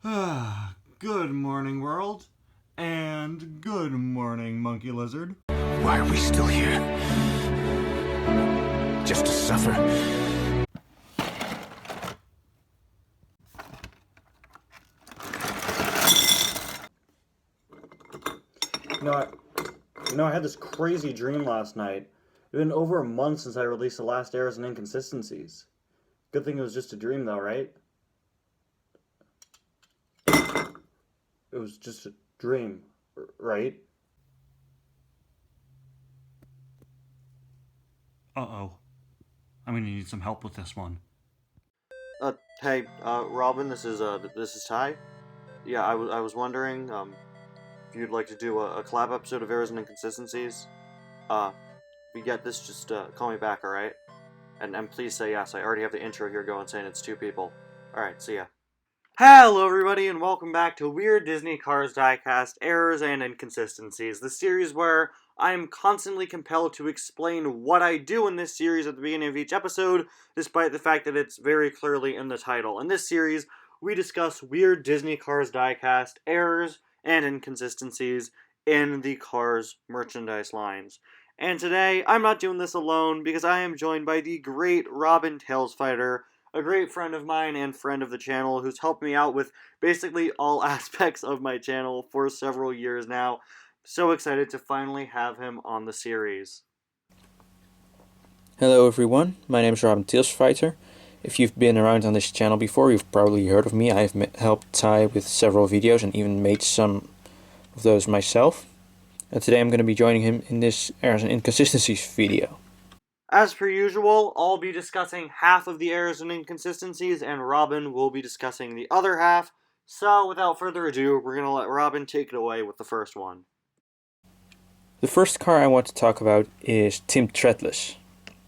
Good morning, world. And good morning, monkey lizard. Why are we still here? Just to suffer? You know, I, I had this crazy dream last night. It's been over a month since I released the last Errors and Inconsistencies. Good thing it was just a dream, though, right? It was just a dream, right? Uh-oh. I'm gonna need some help with this one. Hey, Robin, this is Ty. Yeah, I was wondering, if you'd like to do a collab episode of Errors and Inconsistencies. If you get this, just, call me back, alright? And please say yes. I already have the intro here going saying it's two people. Alright, see ya. Hello everybody and welcome back to Weird Disney Cars Diecast Errors and Inconsistencies, the series where I am constantly compelled to explain what I do in this series at the beginning of each episode, despite the fact that it's very clearly in the title. In this series, we discuss Weird Disney Cars Diecast Errors and Inconsistencies in the Cars merchandise lines. And today, I'm not doing this alone because I am joined by the great Robin Tailsfighter, a great friend of mine and friend of the channel who's helped me out with basically all aspects of my channel for several years now. So excited to finally have him on the series. Hello everyone, my name is Robin Tailsfighter. If you've been around on this channel before, you've probably heard of me. I've helped Ty with several videos and even made some of those myself. And today I'm going to be joining him in this Errors and Inconsistencies video. As per usual, I'll be discussing half of the errors and inconsistencies, and Robin will be discussing the other half. So, without further ado, we're going to let Robin take it away with the first one. The first car I want to talk about is Tim Treadless.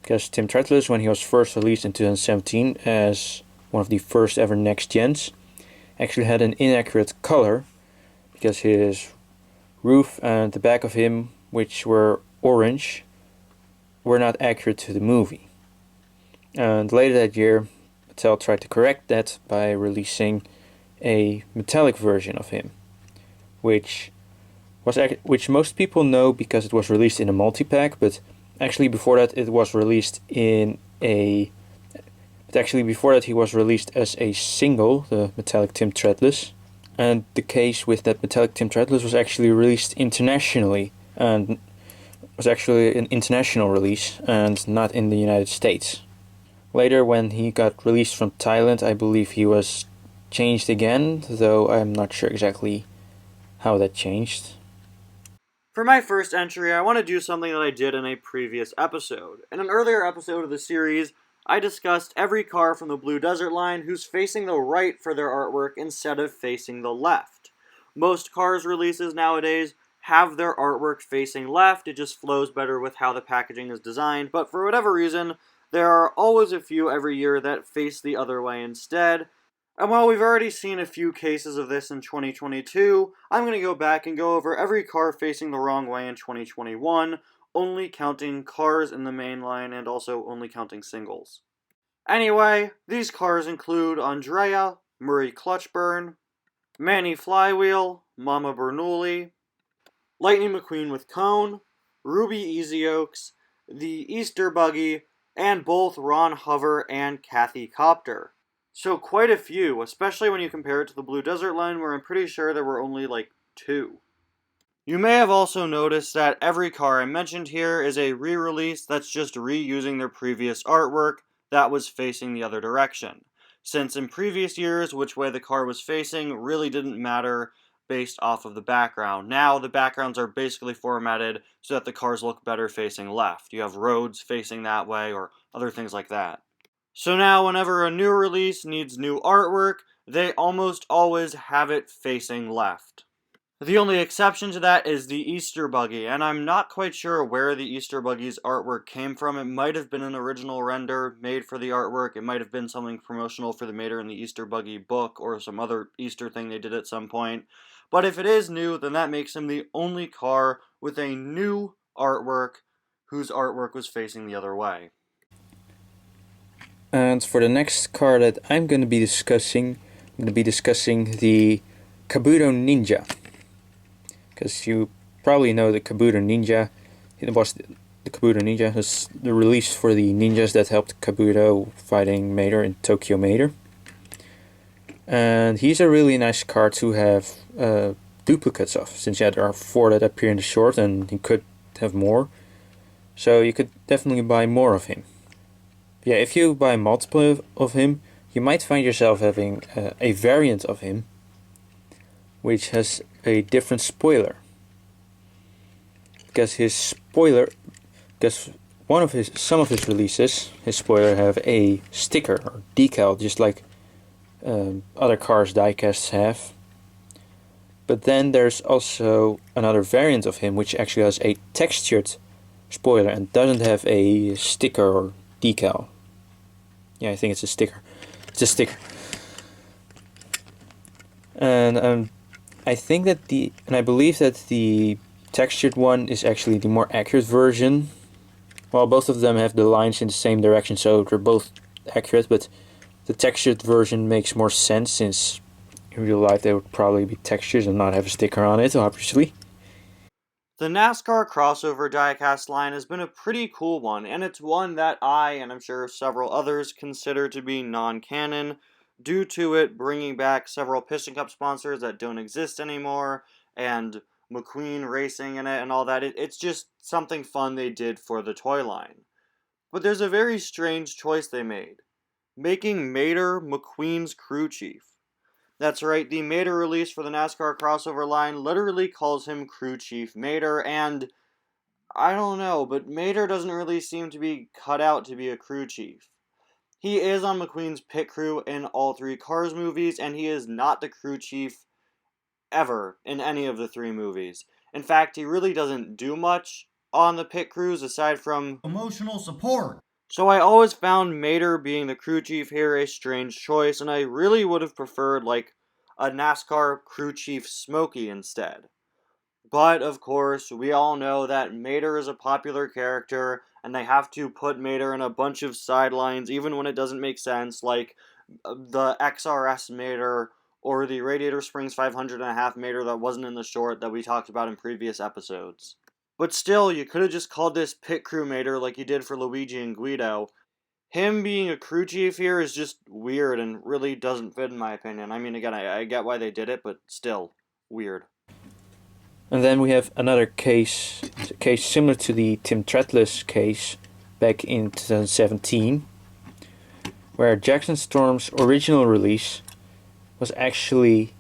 Because Tim Treadless, when he was first released in 2017 as one of the first ever next gens, actually had an inaccurate color, because his roof and the back of him, which were orange, were not accurate to the movie. And later that year, Mattel tried to correct that by releasing a metallic version of him, which most people know because it was released in a multi-pack, but actually before that he was released as a single, the metallic Tim Treadless. And the case with that metallic Tim Treadless was actually released internationally, and was actually an international release and not in the United States. Later, when he got released from Thailand, I believe he was changed again, though I'm not sure exactly how that changed. For my first entry, I want to do something that I did in a previous episode. In an earlier episode of the series, I discussed every car from the Blue Desert line who's facing the right for their artwork instead of facing the left. Most Cars releases nowadays have their artwork facing left. It just flows better with how the packaging is designed, but for whatever reason, there are always a few every year that face the other way instead. And while we've already seen a few cases of this in 2022, I'm going to go back and go over every car facing the wrong way in 2021, only counting cars in the main line and also only counting singles. Anyway, these cars include Andrea, Murray Clutchburn, Manny Flywheel, Mama Bernoulli, Lightning McQueen with Cone, Ruby Easy Oaks, the Easter Buggy, and both Ron Hover and Kathy Copter. So quite a few, especially when you compare it to the Blue Desert line, where I'm pretty sure there were only like 2. You may have also noticed that every car I mentioned here is a re-release that's just reusing their previous artwork that was facing the other direction. Since in previous years, which way the car was facing really didn't matter based off of the background. Now the backgrounds are basically formatted so that the cars look better facing left. You have roads facing that way or other things like that. So now whenever a new release needs new artwork, they almost always have it facing left. The only exception to that is the Easter Buggy, and I'm not quite sure where the Easter Buggy's artwork came from. It might have been an original render made for the artwork, it might have been something promotional for the Mater and the Easter Buggy book, or some other Easter thing they did at some point. But if it is new, then that makes him the only car with a new artwork whose artwork was facing the other way. And for the next car that I'm going to be discussing, I'm going to be discussing the Kabuto Ninja. Because you probably know the Kabuto Ninja. It was the Kabuto Ninja was the release for the ninjas that helped Kabuto fighting Mater in Tokyo Mater. And he's a really nice card to have duplicates of, since there are 4 that appear in the short and he could have more. So you could definitely buy more of him. Yeah, if you buy multiple of him, you might find yourself having a variant of him, which has a different spoiler. Because some of his releases, his spoiler have a sticker or decal, just like other cars diecasts have. But then there's also another variant of him which actually has a textured spoiler and doesn't have a sticker or decal. Yeah, I think it's a sticker. It's a sticker. And I believe that the textured one is actually the more accurate version. Well, both of them have the lines in the same direction, so they're both accurate, but the textured version makes more sense, since in real life they would probably be textures and not have a sticker on it, obviously. The NASCAR crossover diecast line has been a pretty cool one, and it's one that I, and I'm sure several others, consider to be non-canon, due to it bringing back several Piston Cup sponsors that don't exist anymore, and McQueen racing in it and all that. It's just something fun they did for the toy line. But there's a very strange choice they made, making Mater McQueen's crew chief. That's right, the Mater release for the NASCAR crossover line literally calls him Crew Chief Mater, and I don't know, but Mater doesn't really seem to be cut out to be a crew chief. He is on McQueen's pit crew in all 3 Cars movies, and he is not the crew chief ever in any of the 3 movies. In fact, he really doesn't do much on the pit crews aside from Emotional support. So I always found Mater being the crew chief here a strange choice, and I really would have preferred, like, a NASCAR crew chief Smokey instead. But, of course, we all know that Mater is a popular character, and they have to put Mater in a bunch of sidelines, even when it doesn't make sense, like the XRS Mater, or the Radiator Springs 500.5 Mater that wasn't in the short that we talked about in previous episodes. But still, you could have just called this Pit Crew Mater like you did for Luigi and Guido. Him being a crew chief here is just weird and really doesn't fit in my opinion. I mean, again, I get why they did it, but still, weird. And then we have another case, a case similar to the Tim Tretless case back in 2017, where Jackson Storm's original release was actually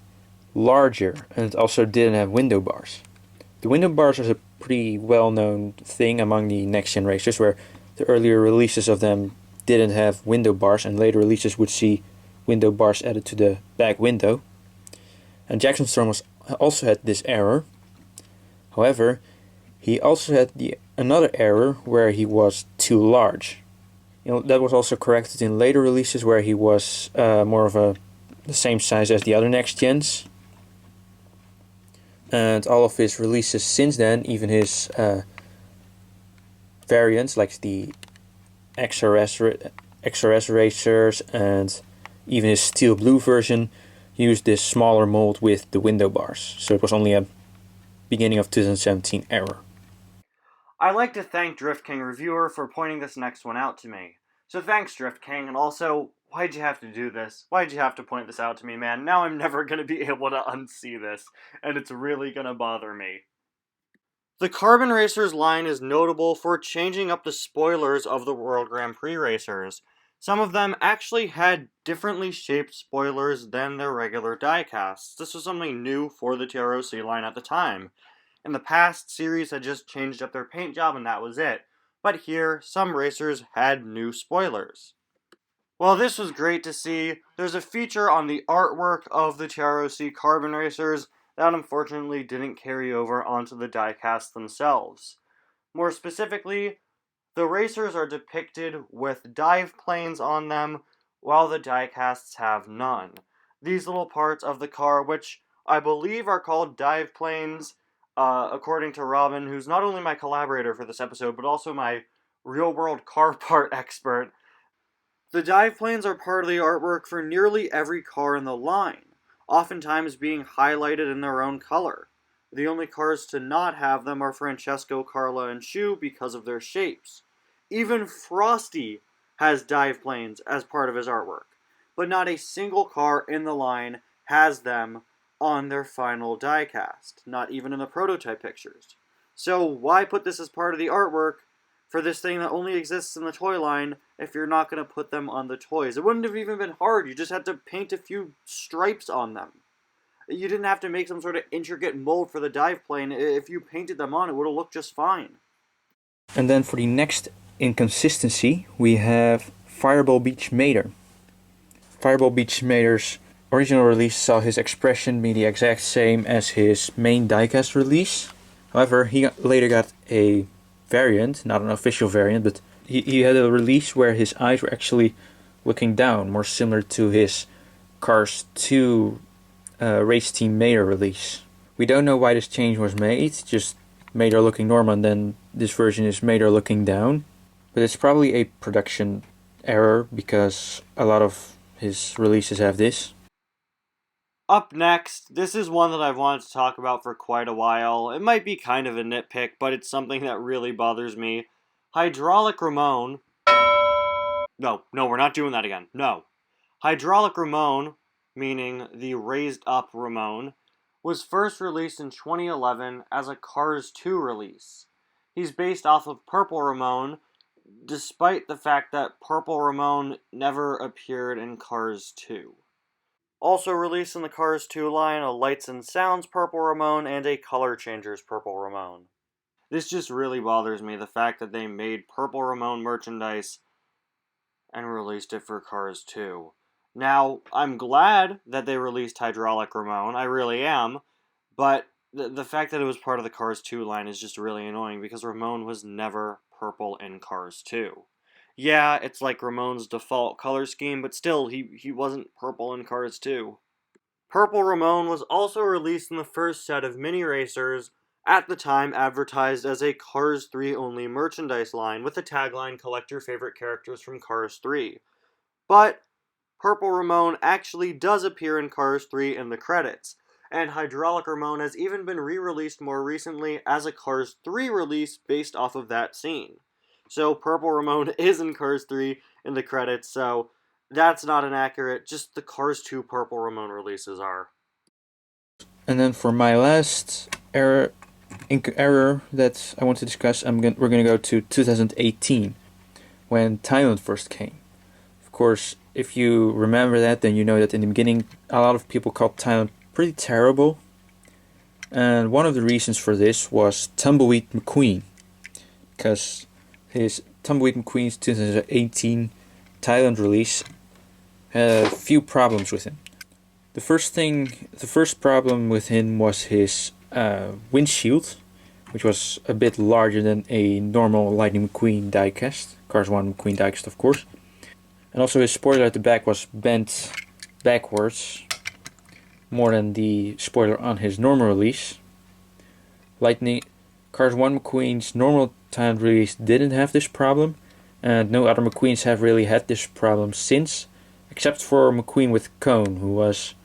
larger and also didn't have window bars. The window bars is a pretty well-known thing among the next-gen racers, where the earlier releases of them didn't have window bars, and later releases would see window bars added to the back window. And Jackson Storm also had this error. However, he also had another error where he was too large. That was also corrected in later releases, where he was more of the same size as the other next gens. And all of his releases since then, even his variants like the XRS racers and even his steel blue version, used this smaller mold with the window bars. So it was only a beginning of 2017 error. I'd like to thank Drift King Reviewer for pointing this next one out to me. So thanks, Drift King, and also, why'd you have to do this? Why'd you have to point this out to me, man? Now I'm never going to be able to unsee this, and it's really going to bother me. The Carbon Racers line is notable for changing up the spoilers of the World Grand Prix racers. Some of them actually had differently shaped spoilers than their regular diecasts. This was something new for the TROC line at the time. In the past, series had just changed up their paint job and that was it. But here, some racers had new spoilers. While this was great to see, there's a feature on the artwork of the TROC Carbon Racers that unfortunately didn't carry over onto the diecast themselves. More specifically, the racers are depicted with dive planes on them, while the diecasts have none. These little parts of the car, which I believe are called dive planes, according to Robin, who's not only my collaborator for this episode, but also my real-world car part expert. The dive planes are part of the artwork for nearly every car in the line, oftentimes being highlighted in their own color. The only cars to not have them are Francesco, Carla, and Shu because of their shapes. Even Frosty has dive planes as part of his artwork, but not a single car in the line has them on their final diecast, not even in the prototype pictures. So why put this as part of the artwork for this thing that only exists in the toy line if you're not going to put them on the toys? It wouldn't have even been hard. You just had to paint a few stripes on them. You didn't have to make some sort of intricate mold for the dive plane. If you painted them on, it would have looked just fine. And then for the next inconsistency, we have Fireball Beach Mater. Fireball Beach Mater's original release saw his expression be the exact same as his main diecast release. However, he later got a variant, not an official variant, but he had a release where his eyes were actually looking down, more similar to his Cars 2 Race Team Mater release. We don't know why this change was made, just Mater looking normal and then this version is Mater looking down. But it's probably a production error because a lot of his releases have this. Up next, this is one that I've wanted to talk about for quite a while. It might be kind of a nitpick, but it's something that really bothers me. Hydraulic Ramon... No, we're not doing that again. No. Hydraulic Ramon, meaning the raised up Ramon, was first released in 2011 as a Cars 2 release. He's based off of Purple Ramon, despite the fact that Purple Ramon never appeared in Cars 2. Also released in the Cars 2 line, a Lights and Sounds Purple Ramon and a Color Changers Purple Ramon. This just really bothers me, the fact that they made Purple Ramon merchandise and released it for Cars 2. Now, I'm glad that they released Hydraulic Ramon, I really am, but the fact that it was part of the Cars 2 line is just really annoying because Ramon was never purple in Cars 2. Yeah, it's like Ramon's default color scheme, but still, he wasn't purple in Cars 2. Purple Ramon was also released in the first set of mini racers, at the time advertised as a Cars 3 only merchandise line with the tagline "Collect your favorite characters from Cars 3." But Purple Ramon actually does appear in Cars 3 in the credits, and Hydraulic Ramon has even been re-released more recently as a Cars 3 release based off of that scene. So Purple Ramon is in Cars 3 in the credits, so that's not inaccurate, just the Cars 2 Purple Ramon releases are. And then for my last error that I want to discuss, we're going to go to 2018, when Thailand first came. Of course, if you remember that, then you know that in the beginning, a lot of people called Thailand pretty terrible. And one of the reasons for this was Tumbleweed McQueen, because his Tumbleweed McQueen's 2018 Thailand release had a few problems with him. The first problem with him was his windshield, which was a bit larger than a normal Lightning McQueen diecast, Cars 1 McQueen diecast of course. And also his spoiler at the back was bent backwards, more than the spoiler on his normal release. Cars 1 McQueen's normal Thailand release didn't have this problem, and no other McQueens have really had this problem since, except for McQueen with Cone, who was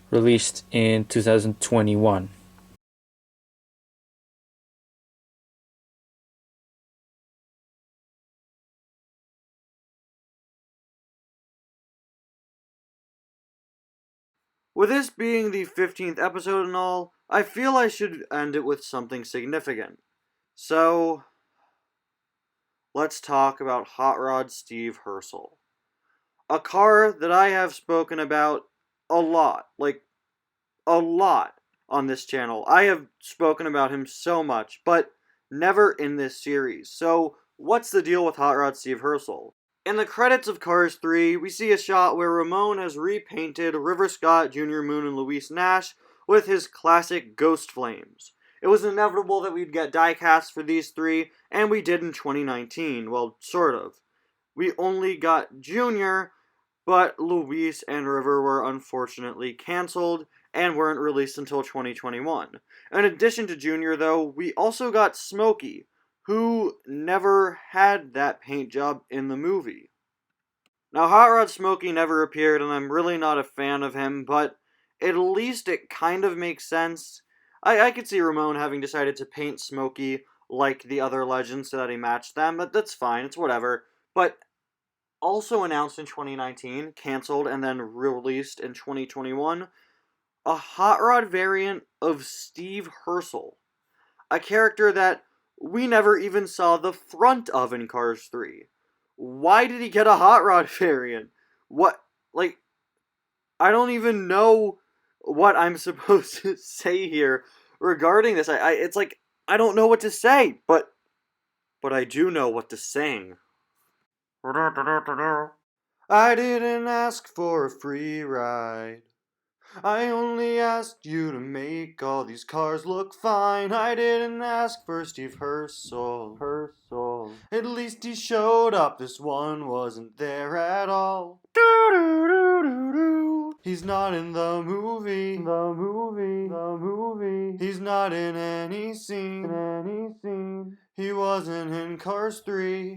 released in 2021. With this being the 15th episode and all, I feel I should end it with something significant. So, let's talk about Hot Rod Steve Herschel. A car that I have spoken about a lot, like a lot on this channel. I have spoken about him so much, but never in this series. So, what's the deal with Hot Rod Steve Herschel? In the credits of Cars 3, we see a shot where Ramon has repainted River Scott, Junior Moon, and Luis Nash with his classic Ghost Flames. It was inevitable that we'd get diecasts for these three, and we did in 2019. Well, sort of. We only got Junior, but Luis and River were unfortunately cancelled and weren't released until 2021. In addition to Junior, though, we also got Smokey, who never had that paint job in the movie. Now, Hot Rod Smokey never appeared, and I'm really not a fan of him, but at least it kind of makes sense. I could see Ramon having decided to paint Smokey like the other legends so that he matched them, but that's fine, it's whatever. But also announced in 2019, canceled, and then released in 2021, a Hot Rod variant of Steve Herschel, a character that we never even saw the front of in Cars 3. Why did he get a Hot Rod variant? What, like, I don't even know what I'm supposed to say here regarding this. It's like, I don't know what to say, but I do know what to sing. I didn't ask for a free ride. I only asked you to make all these cars look fine. I didn't ask for Steve Herschel. At least he showed up. This one wasn't there at all. He's not in the movie. He's not in any scene. He wasn't in Cars 3.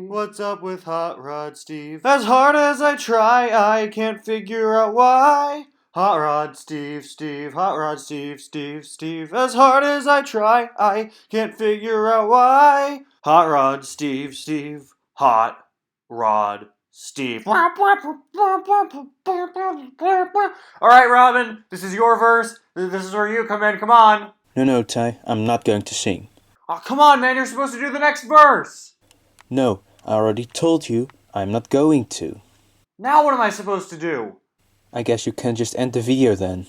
What's up with Hot Rod Steve? As hard as I try, I can't figure out why. Hot Rod Steve, Hot Rod Steve. As hard as I try, I can't figure out why. Hot Rod Steve, Hot Rod Steve. Alright, Robin, this is your verse. This is where you come in. Come on. No, Ty, I'm not going to sing. Oh, come on, man. You're supposed to do the next verse. No, I already told you I'm not going to. Now what am I supposed to do? I guess you can just end the video then.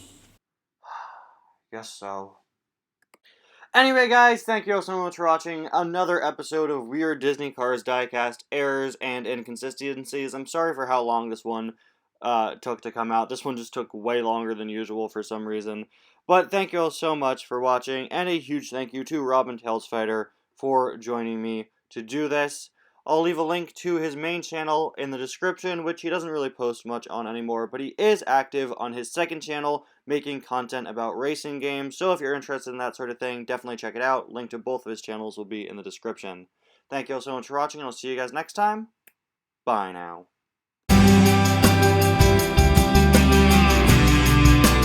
Guess so. Anyway, guys, thank you all so much for watching another episode of Weird Disney Cars Diecast Errors and Inconsistencies. I'm sorry for how long this one took to come out. This one just took way longer than usual for some reason. But thank you all so much for watching, and a huge thank you to Robin Tailsfighter for joining me to do this. I'll leave a link to his main channel in the description, which he doesn't really post much on anymore, but he is active on his second channel, making content about racing games, so if you're interested in that sort of thing, definitely check it out. Link to both of his channels will be in the description. Thank you all so much for watching, and I'll see you guys next time. Bye now.